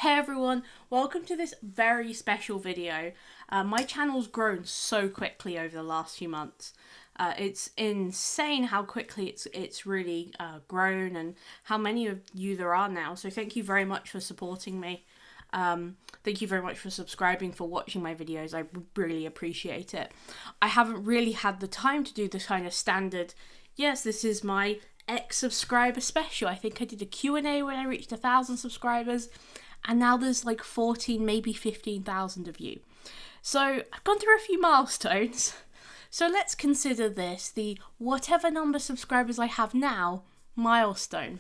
Hey everyone, welcome to this very special video. My channel's grown so quickly over the last few months. It's insane how quickly it's really grown and how many of you there are now. So thank you very much for supporting me. Thank you very much for subscribing, for watching my videos. I really appreciate it. I haven't really had the time to do this kind of standard, yes, this is my X subscriber special. I think I did a Q&A when I reached 1,000 subscribers. And now there's like 14, maybe 15,000 of you. So I've gone through a few milestones. So let's consider this the whatever number of subscribers I have now milestone.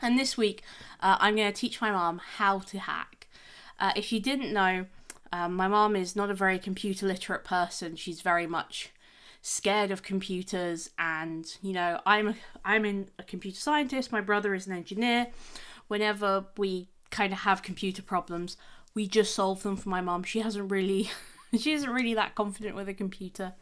And this week I'm going to teach my mom how to hack. If you didn't know, my mom is not a very computer literate person. She's very much scared of computers, and you know, I'm a computer scientist. My brother is an engineer. Whenever we kind of have computer problems, we just solve them for my mom. She isn't really that confident with a computer.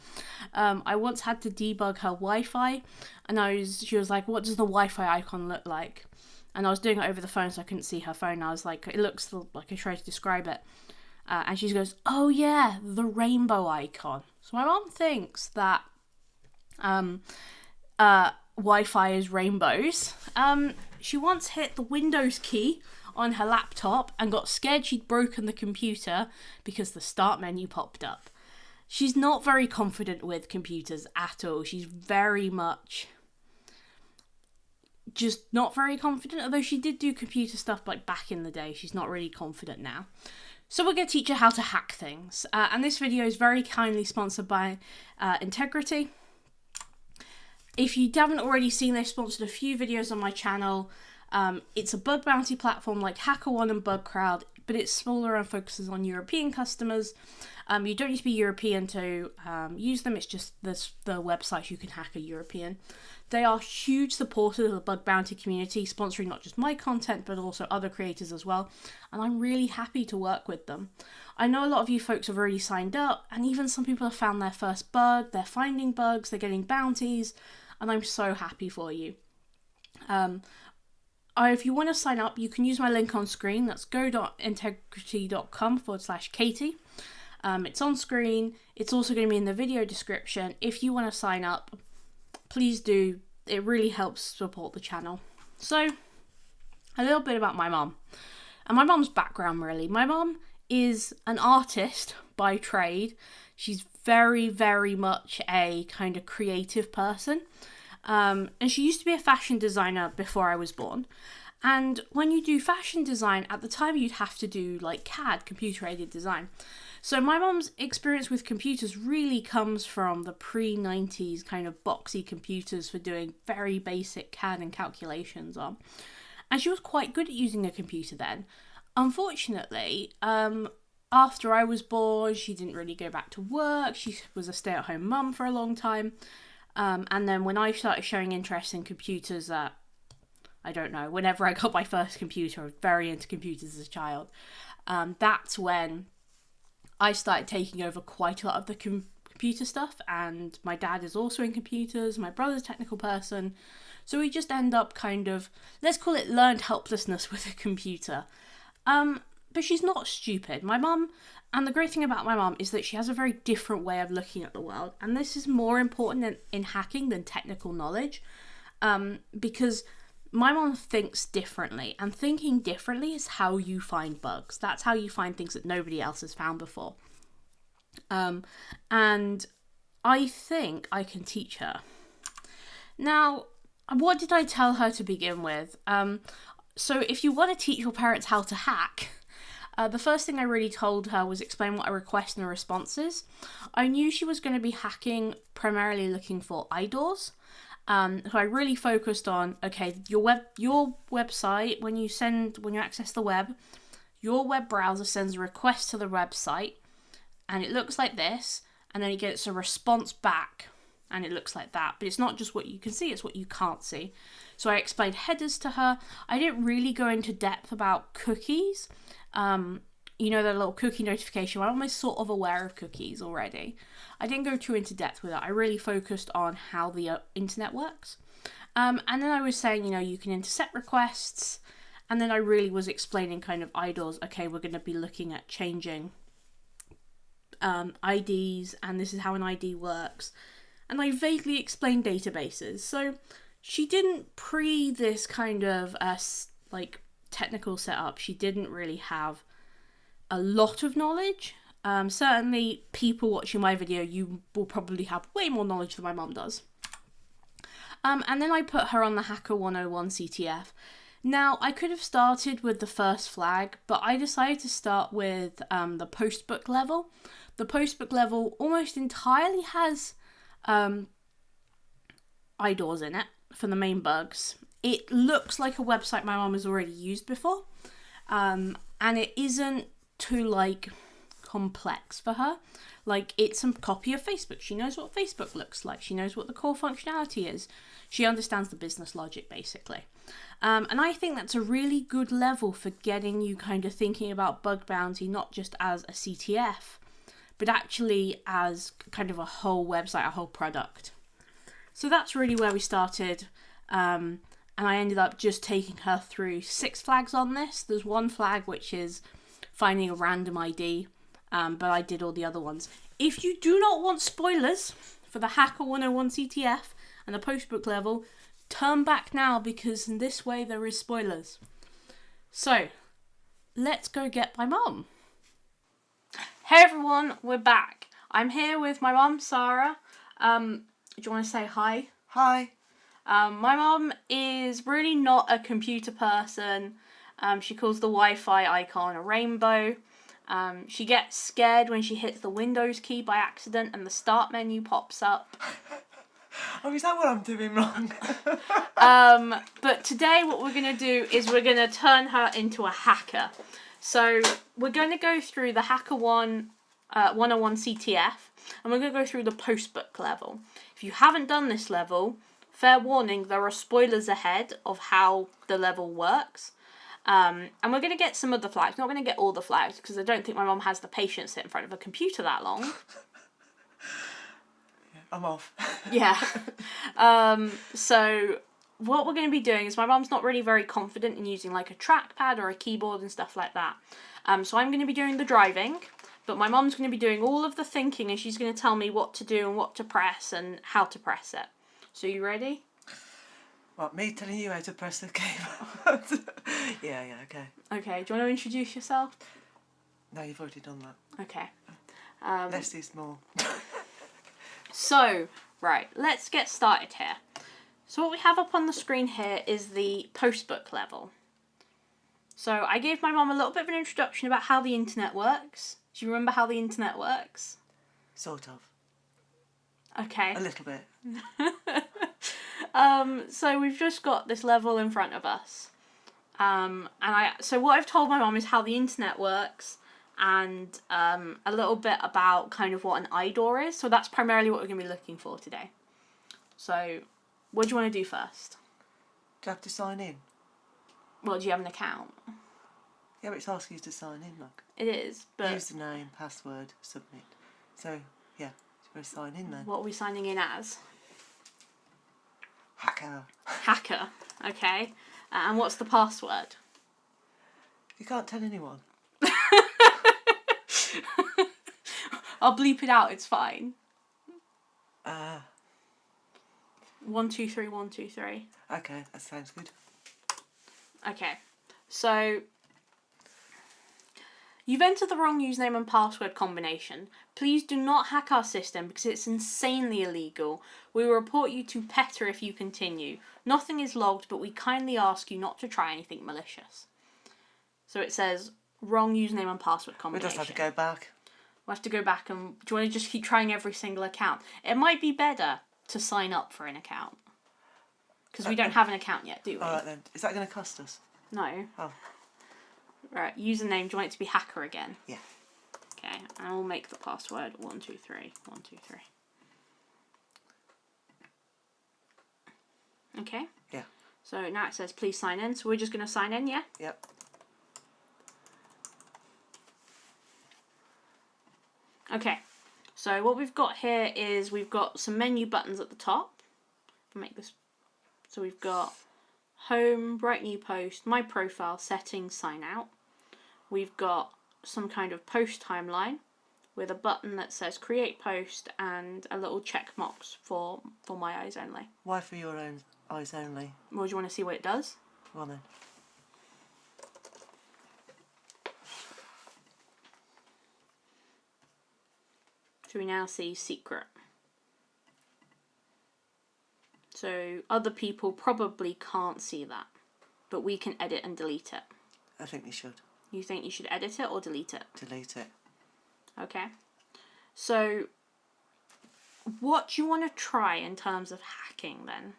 I once had to debug her Wi-Fi, and she was like, "What does the Wi-Fi icon look like?" And I was doing it over the phone, so I couldn't see her phone. I was like, "It looks like," I tried to describe it, and she goes, "Oh yeah, the rainbow icon." So my mom thinks that Wi-Fi is rainbows. She once hit the Windows key on her laptop and got scared she'd broken the computer because the start menu popped up. She's not very confident with computers at all. She's very much just not very confident, although she did do computer stuff like back in the day. She's not really confident now. So we're going to teach her how to hack things. And this video is very kindly sponsored by Integrity. If you haven't already seen, they've sponsored a few videos on my channel. It's a bug bounty platform like HackerOne and BugCrowd, but it's smaller and focuses on European customers. You don't need to be European to use them. It's just the websites you can hack are European. They are huge supporters of the bug bounty community, sponsoring not just my content, but also other creators as well. And I'm really happy to work with them. I know a lot of you folks have already signed up, and even some people have found their first bug. They're finding bugs, they're getting bounties, and I'm so happy for you. If you want to sign up, you can use my link on screen. That's go.integrity.com/Katie. It's on screen. It's also going to be in the video description. If you want to sign up, please do. It really helps support the channel. So, a little bit about my mom. And my mom's background, really. My mom is an artist by trade. She's very, very much a kind of creative person. And she used to be a fashion designer before I was born. And when you do fashion design, at the time you'd have to do like CAD, computer-aided design. So my mom's experience with computers really comes from the pre-90s kind of boxy computers for doing very basic CAD and calculations on. And she was quite good at using a computer then. Unfortunately, after I was born, she didn't really go back to work. She was a stay-at-home mum for a long time. And then when I started showing interest in computers I don't know, whenever I got my first computer, I was very into computers as a child. That's when I started taking over quite a lot of the computer stuff, and my dad is also in computers, my brother's a technical person, so we just end up kind of, let's call it learned helplessness with a computer. But she's not stupid. My mum, and the great thing about my mum is that she has a very different way of looking at the world, and this is more important in hacking than technical knowledge, because my mom thinks differently, and thinking differently is how you find bugs. That's how you find things that nobody else has found before. And I think I can teach her. Now, what did I tell her to begin with? So if you want to teach your parents how to hack, the first thing I really told her was explain what a request and a response is. I knew she was going to be hacking primarily looking for IDORs. So I really focused on, okay, your website, when you access the web, your web browser sends a request to the website, and it looks like this, and then it gets a response back, and it looks like that. But it's not just what you can see, it's what you can't see. So I explained headers to her. I didn't really go into depth about cookies. You know, the little cookie notification. I'm almost sort of aware of cookies already. I didn't go too into depth with it. I really focused on how the internet works. And then I was saying, you know, you can intercept requests, And then I really was explaining kind of idols. Okay, we're going to be looking at changing IDs, and this is how an ID works. And I vaguely explained databases. So she didn't this kind of like technical setup. She didn't really have a lot of knowledge. Certainly people watching my video, you will probably have way more knowledge than my mum does. And then I put her on the Hacker 101 CTF. Now, I could have started with the first flag, but I decided to start with the postbook level. The postbook level almost entirely has IDORs in it for the main bugs. It looks like a website my mum has already used before, and it isn't too like complex for her. Like, it's a copy of Facebook. She knows what Facebook looks like. She knows what the core functionality is. She understands the business logic, basically. And I think that's a really good level for getting you kind of thinking about bug bounty, not just as a CTF, but actually as kind of a whole website, a whole product. So that's really where we started. And I ended up just taking her through 6 flags on this. There's one flag which is finding a random ID, but I did all the other ones. If you do not want spoilers for the Hacker 101 CTF and the postbook level, turn back now, because in this way there is spoilers. So, let's go get my mum. Hey everyone, we're back. I'm here with my mum, Sarah. Do you want to say hi? Hi. My mum is really not a computer person. She calls the Wi-Fi icon a rainbow. She gets scared when she hits the Windows key by accident and the start menu pops up. Oh, is that what I'm doing wrong? But today what we're going to do is we're going to turn her into a hacker. So we're going to go through the Hacker 101 CTF, and we're going to go through the postbook level. If you haven't done this level, fair warning, there are spoilers ahead of how the level works. And we're going to get some of the flags. We're not going to get all the flags, because I don't think my mum has the patience to sit in front of a computer that long. I'm off. Yeah. So what we're going to be doing is, my mum's not really very confident in using like a trackpad or a keyboard and stuff like that. So I'm going to be doing the driving, but my mum's going to be doing all of the thinking, and she's going to tell me what to do and what to press and how to press it. So you ready? What, me telling you how to press the keyboard? Yeah, okay. Okay, do you want to introduce yourself? No, you've already done that. Okay. Less is more. So, right, let's get started here. So what we have up on the screen here is the postbook level. So I gave my mum a little bit of an introduction about how the internet works. Do you remember how the internet works? Sort of. Okay. A little bit. So we've just got this level in front of us. So what I've told my mum is how the internet works, and a little bit about kind of what an IDOR is. So that's primarily what we're going to be looking for today. So what do you want to do first? Do you have to sign in? Well, do you have an account? Yeah, but it's asking you to sign in, look. It is, but... Username, password, submit. So, yeah, you better sign in then. What are we signing in as? Hacker. Hacker, okay. And what's the password? You can't tell anyone. I'll bleep it out, it's fine. 123. 123. Okay, that sounds good. Okay, so you've entered the wrong username and password combination. Please do not hack our system, because it's insanely illegal. We will report you to PETA if you continue. Nothing is logged, but we kindly ask you not to try anything malicious. So it says wrong username and password We combination. just have to go back. We'll have to go back, and do you want to just keep trying every single account? It might be better to sign up for an account, because we don't have an account yet, do we? Alright then. Is that going to cost us? No. Oh. Right, username, do you want it to be hacker again? Yeah. Okay, and we'll make the password 123 123. Okay? Yeah. So now it says please sign in, so we're just going to sign in, yeah? Yep. Okay, so what we've got here is we've got some menu buttons at the top. Make this, so we've got home, write new post, my profile, settings, sign out. We've got some kind of post timeline with a button that says create post and a little check marks for my eyes only. Why for your own eyes only? Well, do you want to see what it does? Well then. So we now see secret. So other people probably can't see that, but we can edit and delete it. I think we should. You think you should edit it or delete it? Delete it. Okay. So what do you want to try in terms of hacking then?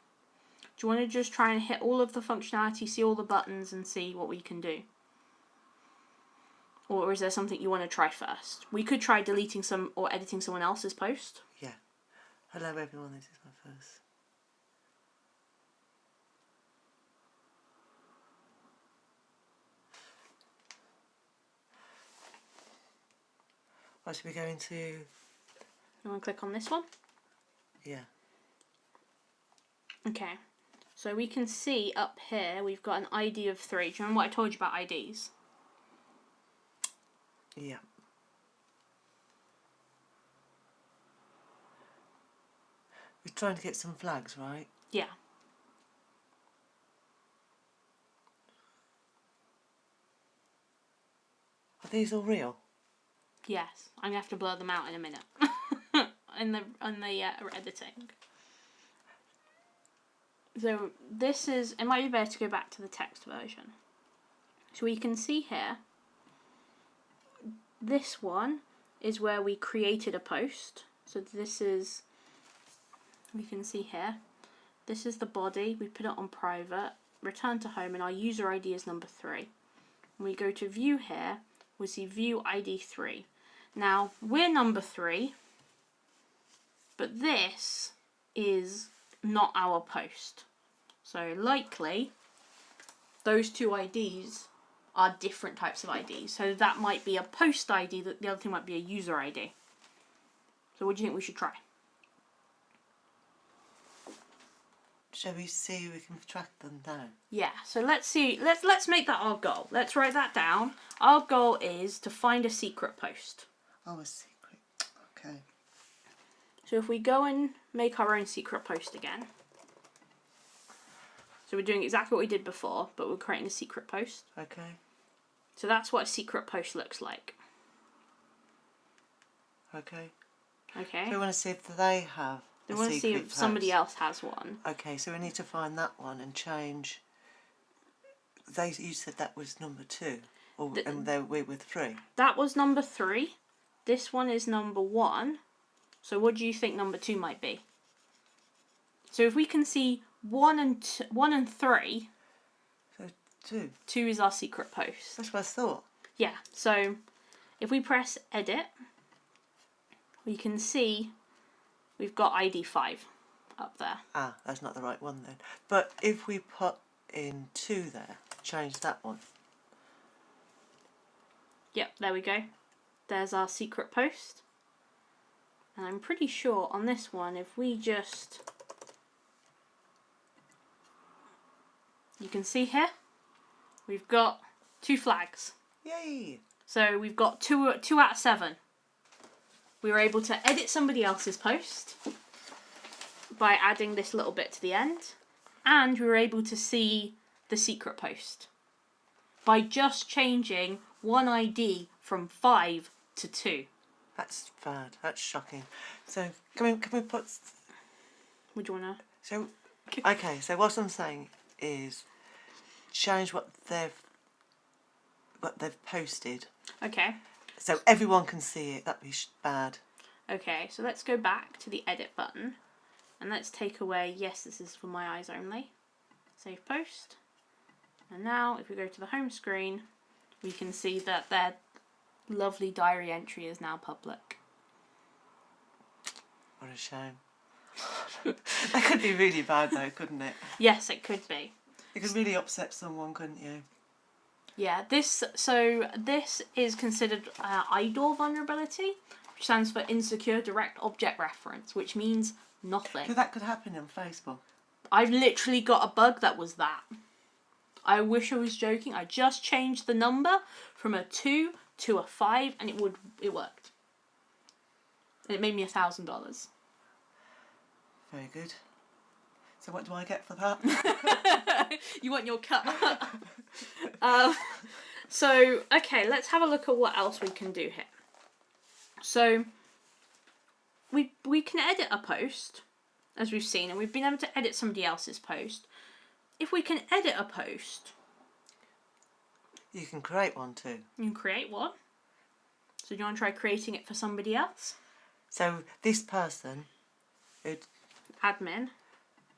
Do you want to just try and hit all of the functionality, see all the buttons and see what we can do? Or is there something you want to try first? We could try deleting some or editing someone else's post. Yeah. Hello everyone, this is my first. Right, should we go into... You want to click on this one? Yeah. Okay. So we can see up here we've got an ID of 3. Do you remember what I told you about IDs? Yeah. We're trying to get some flags, right? Yeah. Are these all real? Yes. I'm going to have to blur them out in a minute. in the editing. So this is, it might be better to go back to the text version. So we can see here, this one is where we created a post. So this is, we can see here, this is the body, we put it on private, return to home, and our user ID is number 3. When we go to view here, we see view ID 3. Now, we're number 3, but this is not our post. So likely, those two IDs are different types of IDs. So that might be a post ID, that the other thing might be a user ID. So what do you think we should try? Shall we see if we can track them down? Yeah, so let's see, let's make that our goal. Let's write that down. Our goal is to find a secret post. Oh, a secret. Okay. So if we go and make our own secret post again. So we're doing exactly what we did before, but we're creating a secret post. Okay. So that's what a secret post looks like. Okay. Okay. So we want to see if they have We want to see if somebody else has one. Okay, so we need to find that one and change. You said that was number 2, and we were 3. That was number 3. This one is number 1. So what do you think number 2 might be? So if we can see 1 and 3. So 2. 2 is our secret post. That's what I thought. Yeah. So if we press edit, we can see we've got ID 5 up there. Ah, that's not the right one then. But if we put in 2 there, change that one. Yep, there we go. There's our secret post. And I'm pretty sure on this one, if we just... You can see here, we've got 2 flags. Yay! So we've got 2 out of 7. We were able to edit somebody else's post by adding this little bit to the end, and we were able to see the secret post by just changing one ID from 5 to 2. That's bad. That's shocking. So can we put? Would you wanna? So okay. So what I'm saying is change what they've posted. Okay. So everyone can see it. That'd be bad. Okay. So let's go back to the edit button, and let's take away. Yes, this is for my eyes only. Save post. And now, if we go to the home screen, we can see that their lovely diary entry is now public. What a shame. That could be really bad though, couldn't it? Yes, it could be. You could really upset someone, couldn't you? Yeah, this is considered IDOR vulnerability, which stands for Insecure Direct Object Reference, which means nothing. So that could happen on Facebook. I've literally got a bug that was that. I wish I was joking. I just changed the number from a 2 to a 5 and it worked. And it made me $1,000. Very good. So what do I get for that? You want your cut. So, okay, let's have a look at what else we can do here. So, we can edit a post, as we've seen, and we've been able to edit somebody else's post. If we can edit a post... You can create one too. You can create one. So do you want to try creating it for somebody else? So this person... Admin.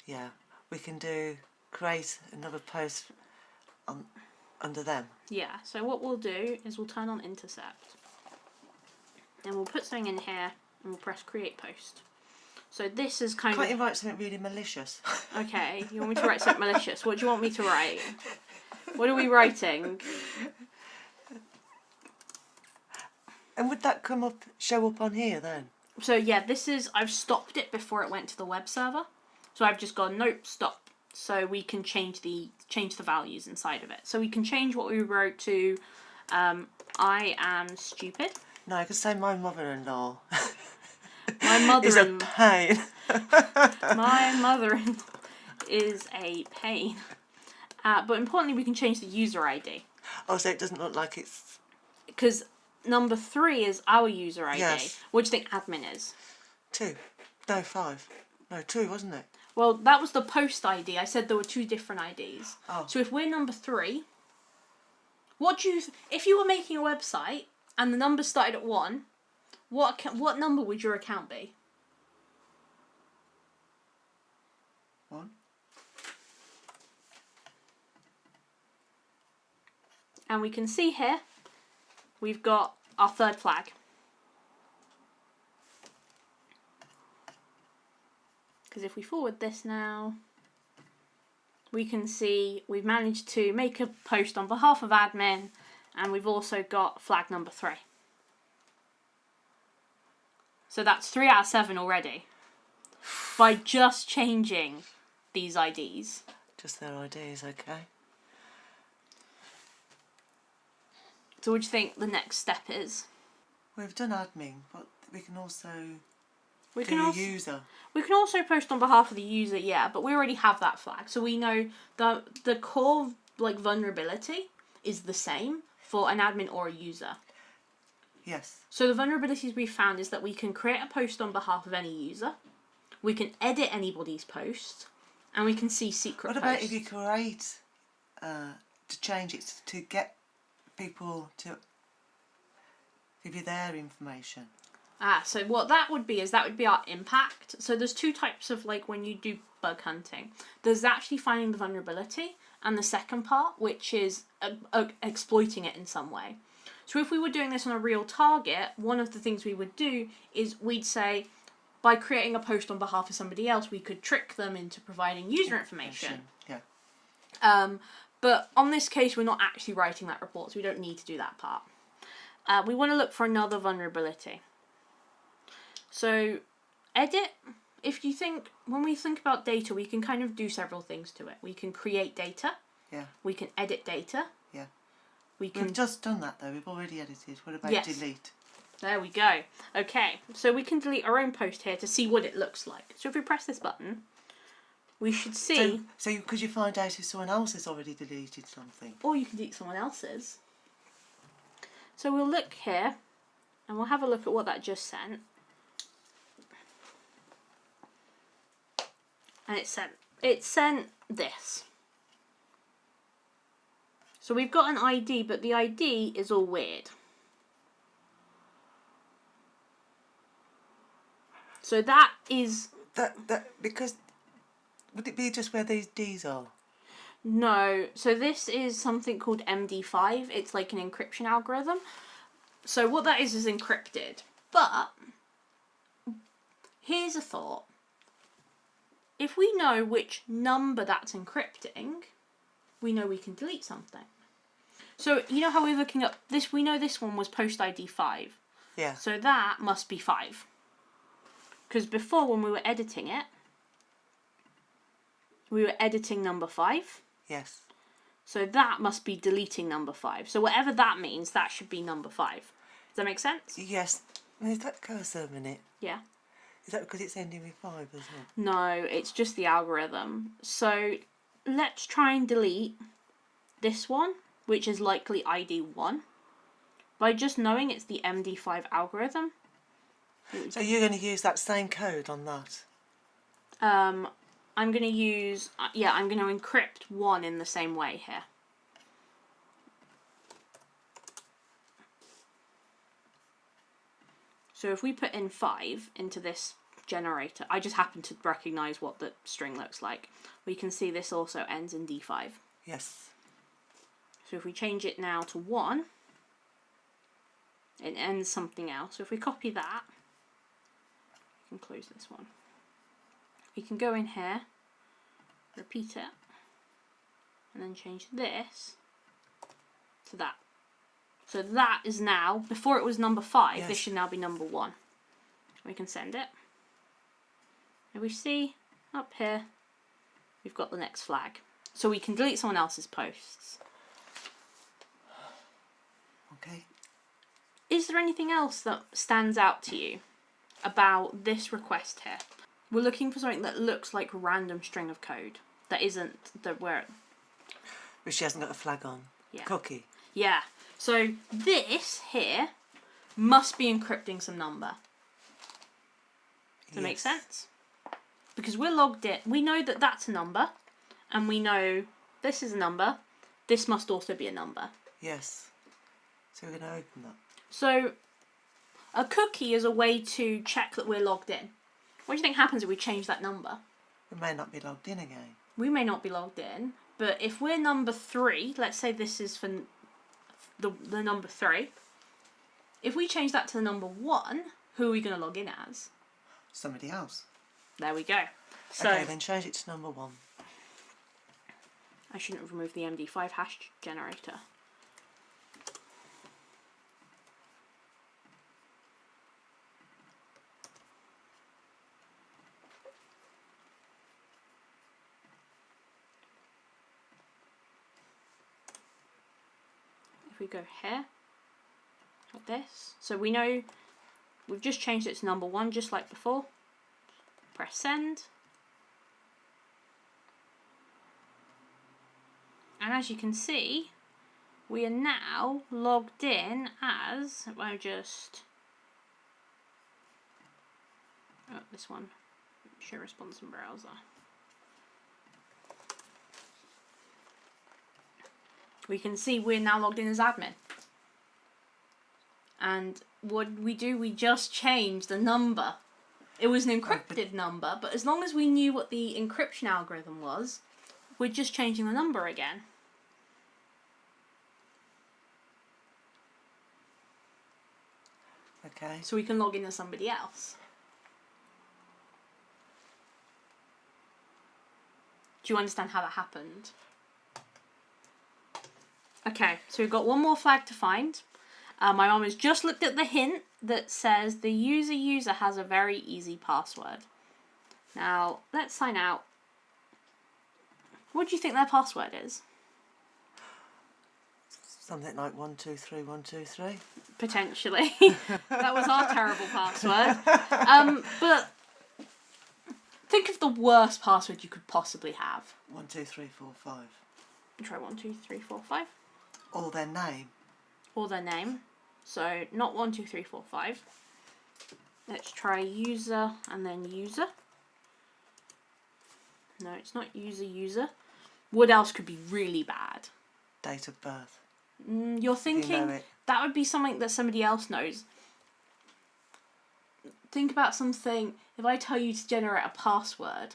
Yeah, we can create another post under them. Yeah, so what we'll do is we'll turn on intercept. And we'll put something in here and we'll press create post. So this is kind Can't you write something really malicious? Okay, you want me to write something malicious? What do you want me to write? What are we writing? And would that show up on here then? So yeah, I've stopped it before it went to the web server. So I've just gone, nope, stop. So we can change the values inside of it. So we can change what we wrote to, I am stupid. No, I could say my mother-in-law. My mother is a pain. My mother-in-law is a pain. But importantly, we can change the user ID. Oh, so it doesn't look like it's... Because number 3 is our user ID. Yes. What do you think admin is? 2. No, 5. No, 2, wasn't it? Well, that was the post ID. I said there were 2 different IDs. Oh. So if we're number 3, if you were making a website and the number started at 1, what number would your account be? 1. And we can see here, we've got our 3rd flag. Because if we forward this now, we can see we've managed to make a post on behalf of admin, and we've also got flag number 3. So that's 3 out of 7 already. By just changing these IDs. Just their IDs, okay. So what do you think the next step is? We've done admin, but we can also user. We can also post on behalf of the user, yeah, but we already have that flag. So we know the core vulnerability is the same for an admin or a user. Yes. So the vulnerabilities we found is that we can create a post on behalf of any user, we can edit anybody's post, and we can see secret posts. What about if you create to change it to get people to give you their information? So what that would be is that would be our impact. So there's 2 types of when you do bug hunting. There's actually finding the vulnerability, and the second part, which is exploiting it in some way. So if we were doing this on a real target, one of the things we would do is we'd say, by creating a post on behalf of somebody else, we could trick them into providing user information. Yeah. But on this case, we're not actually writing that report, so we don't need to do that part. We want to look for another vulnerability. So, edit. When we think about data, we can kind of do several things to it. We can create data. Yeah. We can edit data. Yeah. We've just done that though. We've already edited. What about delete? There we go. Okay, so we can delete our own post here to see what it looks like. So if we press this button, we should see... So could you find out if someone else has already deleted something? Or you can delete someone else's. So we'll look here, and we'll have a look at what that just sent. And it sent this. So we've got an ID, but the ID is all weird. So that is... Because... Would it be just where these Ds are? No. So this is something called MD5. It's like an encryption algorithm. So what that is encrypted. But here's a thought. If we know which number that's encrypting, we know we can delete something. So you know how we're looking up this? We know this one was post ID 5. Yeah. So that must be 5. Because before, when we were editing it, we were editing number 5. Yes. So that must be deleting number 5. So whatever that means, that should be number 5. Does that make sense? Yes. Is that cursor a minute? Yeah. Is that because it's ending with 5 as well? No, it's just the algorithm. So let's try and delete this one, which is likely ID 1, by just knowing it's the MD5 algorithm. So you're going to use that same code on that? I'm going to use, I'm going to encrypt 1 in the same way here. So if we put in 5 into this generator, I just happen to recognise what the string looks like. We can see this also ends in D5. Yes. So if we change it now to 1, it ends something else. So if we copy that, we can close this one. We can go in here, repeat it, and then change this to that. So that is now, before it was number 5, yes. This should now be number 1. We can send it. And we see up here, we've got the next flag. So we can delete someone else's posts. Okay. Is there anything else that stands out to you about this request here? We're looking for something that looks like a random string of code. That isn't the where. But she hasn't got a flag on. Yeah. Cookie. Yeah. So this here must be encrypting some number. Does that make sense? Because we're logged in. We know that that's a number. And we know this is a number. This must also be a number. Yes. So we're going to open that. So a cookie is a way to check that we're logged in. What do you think happens if we change that number? We may not be logged in again. We may not be logged in, but if we're number 3, let's say this is for the number 3. If we change that to the number 1, who are we going to log in as? Somebody else. There we go. So, okay, then change it to number 1. I shouldn't remove the MD5 hash generator. If we go here, like this, so we know we've just changed it to number 1 just like before. Press send. And as you can see, we are now logged in as, this one, show response in browser. We can see we're now logged in as admin. And what we do, we just changed the number. It was an encrypted number, but as long as we knew what the encryption algorithm was, we're just changing the number again. Okay. So we can log in as somebody else. Do you understand how that happened? Okay, so we've got one more flag to find. My mum has just looked at the hint that says the user has a very easy password. Now, let's sign out. What do you think their password is? Something like 123123. Potentially. That was our terrible password. But think of the worst password you could possibly have. 12345. Try 12345. Or their name. Or their name. So not 12345. Let's try user and then user. No, it's not user. What else could be really bad? Date of birth. You're thinking You know it. That would be something that somebody else knows. Think about something, if I tell you to generate a password.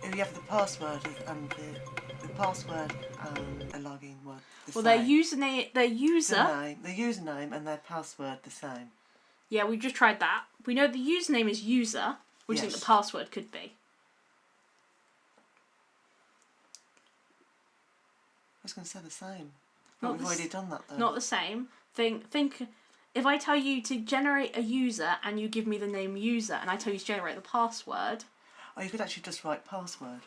If you have the password and the password and a login word the Well, same. their user. The username and their password the same. Yeah, we've just tried that. We know the username is user. What do you think Yes. the password could be? I was going to say the same. Not But we've the already done that though. Not the same. Think. If I tell you to generate a user and you give me the name user and I tell you to generate the password. Oh, you could actually just write password.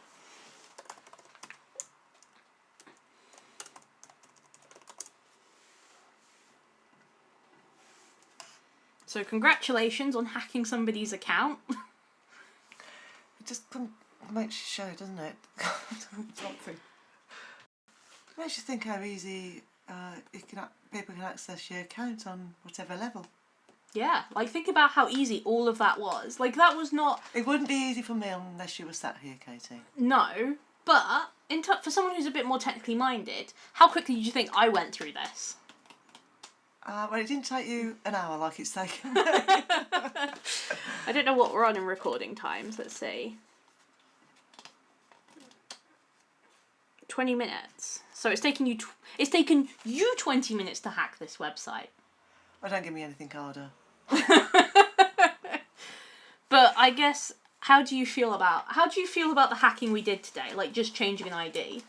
So congratulations on hacking somebody's account. It just makes you show, doesn't it? Makes you think how easy people can access your account on whatever level. Yeah, like think about how easy all of that was. Like that was not... It wouldn't be easy for me unless you were sat here, Katie. No, but for someone who's a bit more technically minded, how quickly did you think I went through this? Well, it didn't take you an hour like it's taken. I don't know what we're on in recording times. Let's see. 20 minutes. So it's taken you 20 minutes to hack this website. Well, don't give me anything harder. But I guess, how do you feel about the hacking we did today? Like just changing an ID.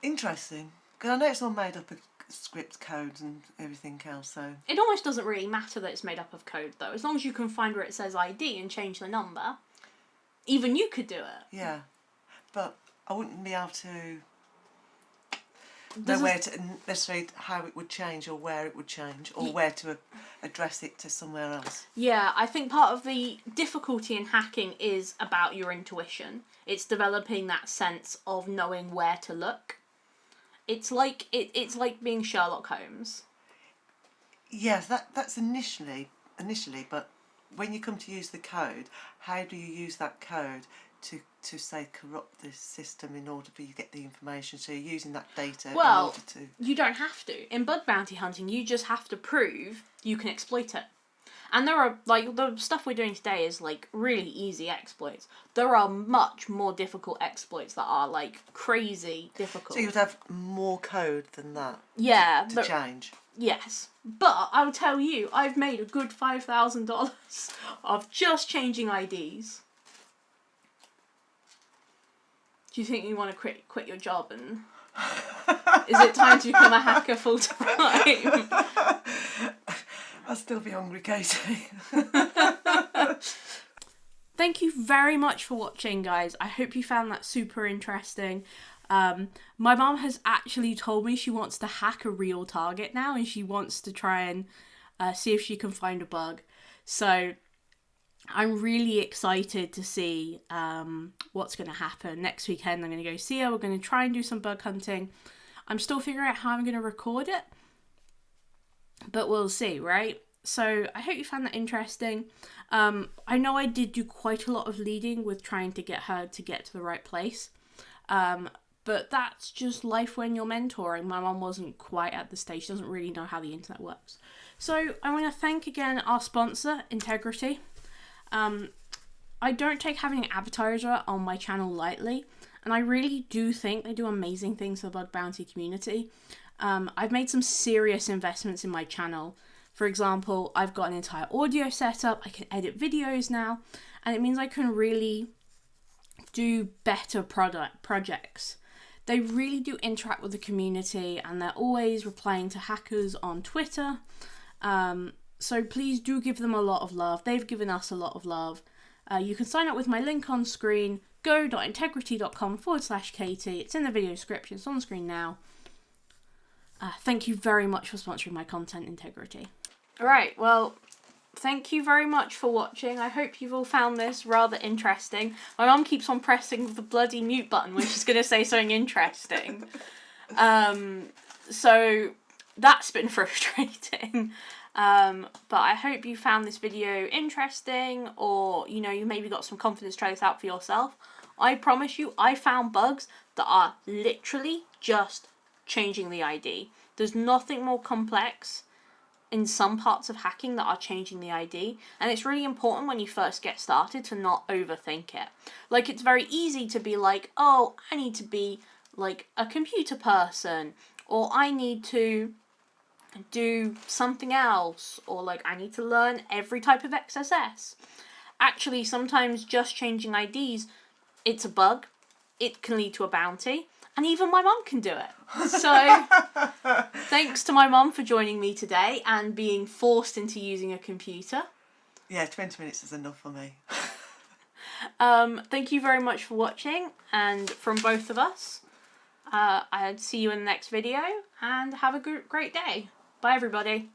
Interesting, because I know it's all made up of script codes and everything else. So it almost doesn't really matter that it's made up of code, though, as long as you can find where it says ID and change the number. Even you could do it. Yeah, but I wouldn't be able to know where to necessarily how it would change or where it would change or where to address it to somewhere else. Yeah, I think part of the difficulty in hacking is about your intuition. It's developing that sense of knowing where to look. It's like being Sherlock Holmes. Yes, that's initially, but when you come to use the code, how do you use that code to say corrupt this system in order for you to get the information? So you're using that data in order to... You don't have to. In bug bounty hunting, you just have to prove you can exploit it. And there are, like, the stuff we're doing today is, like, really easy exploits. There are much more difficult exploits that are, like, crazy difficult. So you would have more code than that to change? Yes. But I'll tell you, I've made a good $5,000 of just changing IDs. Do you think you want to quit your job and... Is it time to become a hacker full time? I'll still be hungry, Katie. Thank you very much for watching, guys. I hope you found that super interesting. My mum has actually told me she wants to hack a real target now, and she wants to try and see if she can find a bug. So I'm really excited to see what's going to happen. Next weekend I'm going to go see her. We're going to try and do some bug hunting. I'm still figuring out how I'm going to record it, but we'll see, right? So I hope you found that interesting. I know I did do quite a lot of leading with trying to get her to get to the right place. But that's just life when you're mentoring. My mum wasn't quite at the stage. She doesn't really know how the internet works. So I want to thank again our sponsor, Integrity. I don't take having an advertiser on my channel lightly, and I really do think they do amazing things for the bug bounty community. I've made some serious investments in my channel. For example, I've got an entire audio setup, I can edit videos now, and it means I can really do better projects. They really do interact with the community, and they're always replying to hackers on Twitter. So please do give them a lot of love. They've given us a lot of love. You can sign up with my link on screen, go.integrity.com/Katie. It's in the video description, it's on screen now. Thank you very much for sponsoring my content, Integrity. Alright, well, thank you very much for watching. I hope you've all found this rather interesting. My mum keeps on pressing the bloody mute button when she's going to say something interesting. So that's been frustrating. But I hope you found this video interesting, or, you know, you maybe got some confidence to try this out for yourself. I promise you, I found bugs that are literally just changing the ID. There's nothing more complex in some parts of hacking that are changing the ID, and it's really important when you first get started to not overthink it. Like, it's very easy to be like, oh, I need to be like a computer person, or I need to do something else, or like I need to learn every type of XSS. Actually, sometimes just changing IDs, it's a bug, it can lead to a bounty, and even my mum can do it. So thanks to my mum for joining me today and being forced into using a computer. Yeah, 20 minutes is enough for me. Thank you very much for watching, and from both of us, I'd see you in the next video, and have a great day. Bye, everybody.